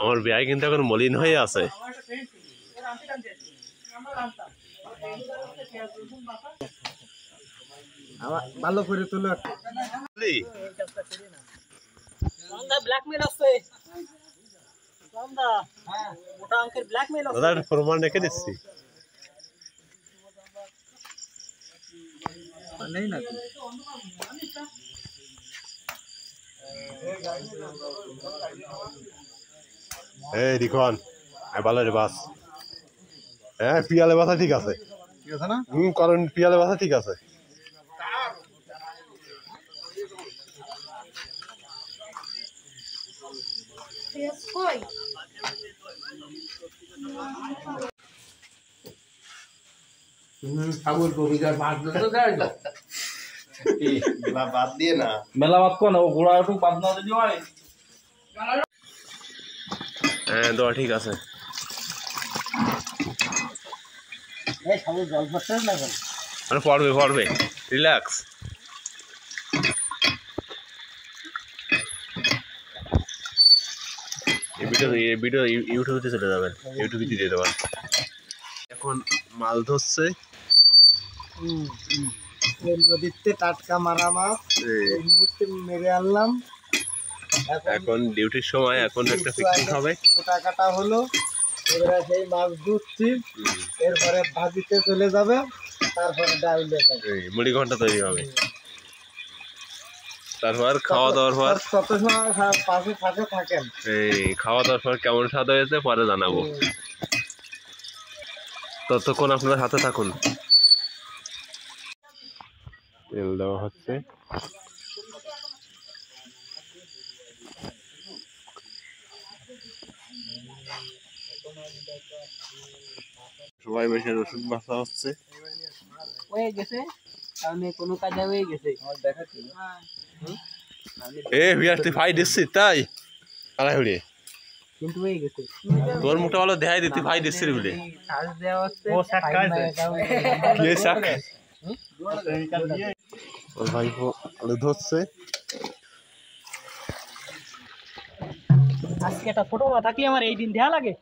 আমার বিয়ে কিন্তু এখন মলিন হয়ে আছে। ভালো করে তুলো। প্রমাণ রেখে দিচ্ছি। এই রিখন ভালো রে বাস। হ্যাঁ পিয়ালে বাসা ঠিক আছে, ঠিক আছে না? কারণ পিয়ালে বাসা ঠিক আছে। বাদ দিয়ে না মেলা বাদ কো না, ও গোড়া একটু বাদ না দিলে হয়। হ্যাঁ দোয়া ঠিক আছে। পড়বে পড়বে, রিল্যাক্স। ভিডিও ইউটিউবে চলে যাবেন, ইউটিউবে দিয়ে দেবেন। এখন মাছ ধরছে নদীতে টাটকা মারা মাছ এই মুহূর্তে মেরে আনলাম। এখন ডিউটির সময় এখন একটা পিকনিক হবে। কোটা কাটা হলো, এবারে সেই মাছ ধুচ্ছি, এরপরে ভাজিতে চলে যাবে, তারপরে ডাল দেবে, মুড়ি ঘন্টা তৈরি হবে। তারপর খাওয়া দাওয়ার পর কত সময় পাশে পাশে থাকেন। এই খাওয়া দাওয়ার পর কেমন স্বাদ হয়েছে পরে জানাবো। ততক্ষণ আপনার হাতে থাকুন। তেল দেওয়া হচ্ছে। সবাই বেশি রসুন বাছা হচ্ছে। হয়ে গেছে, কারণ কোনো কাজে হয়ে গেছে। এ বিয়ার তুই ভাই দিচ্ছিস তাই আড়াই হড়ি, কিন্তু হয়ে গেছে। তোর মুখটা ভালো দেখাই দিতি ভাই দিচ্ছিস বলে। ভাই আলু ধরছে। আজকে একটা ছোট মা থাকলে আমার এই দিন দেয়া লাগে।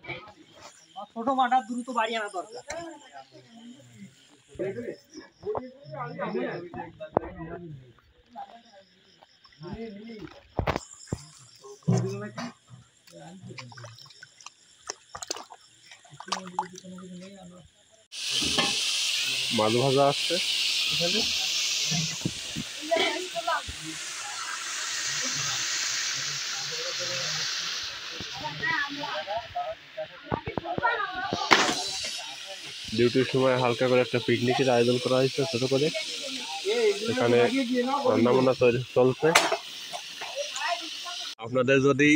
ছোট মাটা দ্রুত বাড়ি আনা দরকার। মাছ ভাজা আসছে। ডিউটির সময় হালকা করে একটা পিকনিকের আয়োজন করা হয়েছে ছোট করে। এখানে রান্নাবান্না চলছে। আপনাদের যদি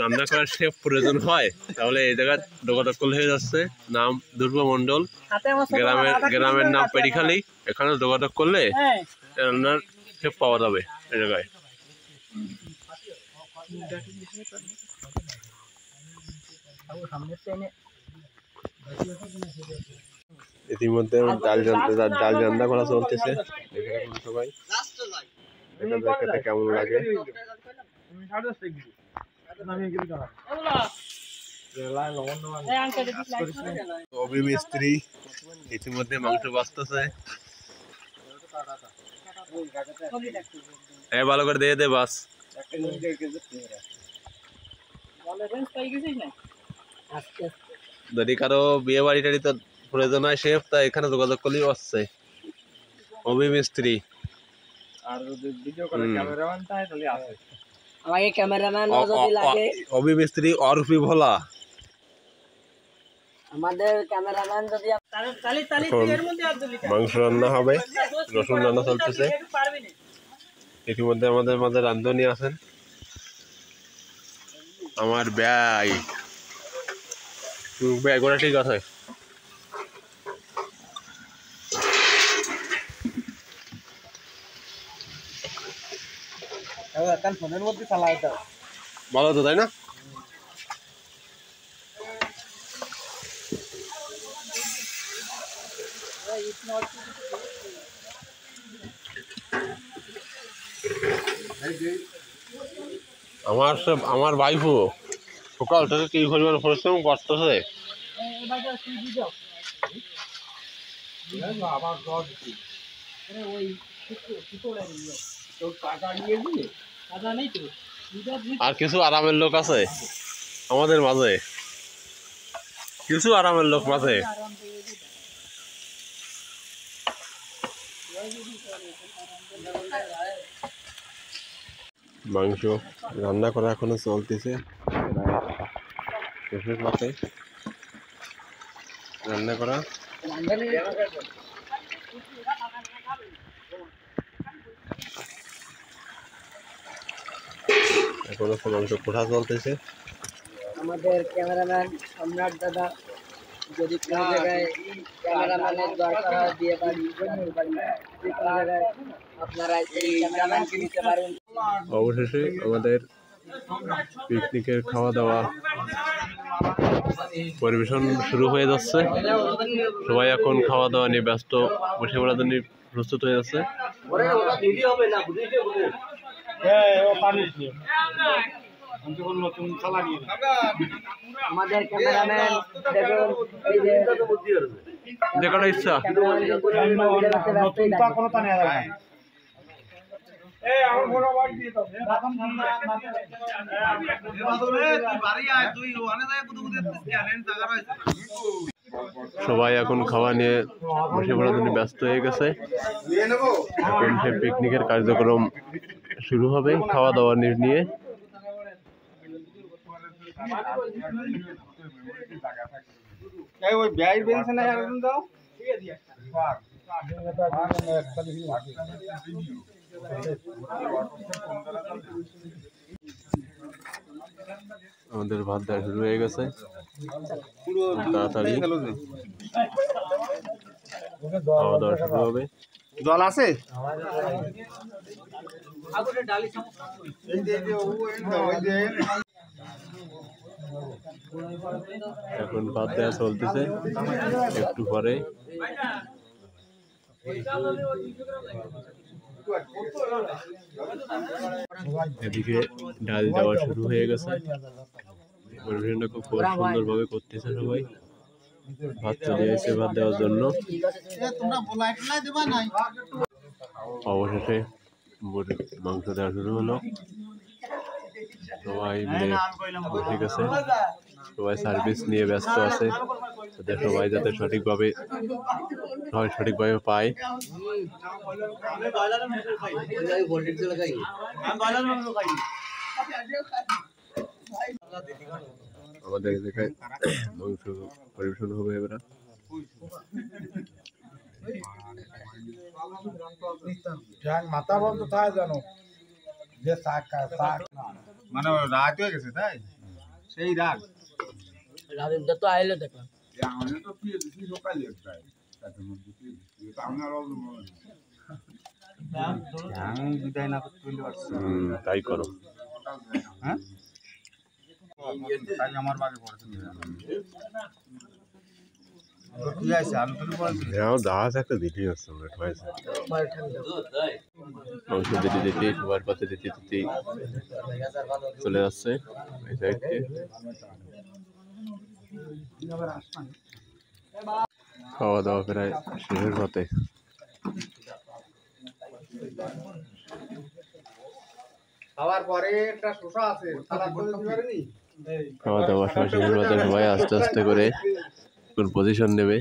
রান্না করার শেফ প্রয়োজন হয় তাহলে এই জায়গায় যোগাযোগ করলে হয়ে যাচ্ছে। নাম দুর্গ মন্ডল, গ্রামের নাম পেরিখালি। এখানে যোগাযোগ করলে রান্নার শেফ পাওয়া যাবে এই জায়গায়। ইতিমধ্যে ডাল রান্না করা চলতেছে। সবাই খেতে কেমন লাগে। অভিমিস্ত্রি ইতিমধ্যে মাংস বাঁচতেছে। ভালো করে দিয়ে দে বাস। যদি কারো বিয়ে বাড়ি টাড়ি তো প্রয়োজন হয় শেফ, তা এখানে যোগাযোগ করলেই আসছে। অভিমিস্ত্রি আর যদি ভিডিও করে ক্যামেরাম্যান তাই তাহলে আসে। আমাকে ক্যামেরাম্যান যদি লাগে, অভিমিস্ত্রি অরফি ভোলা। আমাদের ক্যামেরাম্যান যদি মাংস রান্না হবে, রসুন রান্না চলতেছে। ইতিমধ্যে আমাদের মাঝে রান্ধনি আছেন আমার ভাই। ওটা ঠিক আছে। ফোনের মধ্যে চালাই তো ভালো তো তাই না? আমার ভাইপো সকাল থেকে কি পরিমাণ পরিশ্রম করতেছে। আর কিছু আরামের লোক আছে আমাদের মাঝে, কিছু আরামের লোক মাঝে। মাংস রান্না করা এখনো চলতেছে, শেষের পথে রান্না করা। এখনো মাংস কোঠা চলতেছে। আমাদের ক্যামেরাম্যান সম্রাট দাদা যদি কোনো জায়গায় ক্যামেরাম্যানের দরকার হয় দিয়ে পারি, যে কোনো জায়গায় আপনারা এই ক্যামেরাম্যানকে নিতে পারেন। অবশেষে আমাদের পিকনিকের খাওয়া দাওয়া পরিবেশন শুরু হয়ে যাচ্ছে। সবাই এখন খাওয়া দাওয়া নিয়ে ব্যস্ত, বসে পড়ার জন্য প্রস্তুত হয়ে যাচ্ছে। আমাদের ক্যামেরাম্যান দেখার ইচ্ছা সবাই এখন খাওয়া নিয়ে বসে পড়ার জন্য ব্যস্ত হয়ে গেছে। এখন সে পিকনিকের কার্যক্রম শুরু হবে খাওয়া দাওয়া নিয়ে। আমাদের ভাত দেওয়া শুরু হয়ে গেছে, তাড়াতাড়ি খাওয়া দাওয়া শুরু হবে। জল আছে? এখন ভাত দেওয়া চলতেছে, একটু পরে এদিকে ডাল দেওয়া শুরু হয়ে গেছে। পরিবেশনটা খুব সুন্দরভাবে করতেছে সবাই। ভাত চলে এসেছে ভাত দেওয়ার জন্য। অবশেষে মাংস দেওয়া শুরু হলো। সবাই মিলে বসে গেছে, সবাই সার্ভিস নিয়ে ব্যস্ত আছে, যাতে সবাই যাতে সঠিকভাবে পায়। আমাদের এলাকায় মাংস পরিবেশন হবে এবার। মাথা বন্ধ থাকে জানো যে মানে রাত হয়ে গেছে, তাই সেই রাত রাতের তো আইলে দেখলাম তাই করো। হ্যাঁ আমার বাড়ি পড়েছে দাওয়াত একটা দিতেই হচ্ছে মাংস দিতে দিতে সবার পাতে দিতে দিতেই চলে যাচ্ছে এই সাইডে। খাওয়া দাওয়া প্রায় শেষের পথে। খাওয়ার পরে একটা শসা আছে, খাওয়া দাওয়া শেষের পথে সবাই আস্তে আস্তে করে কোন পজিশন নেবে।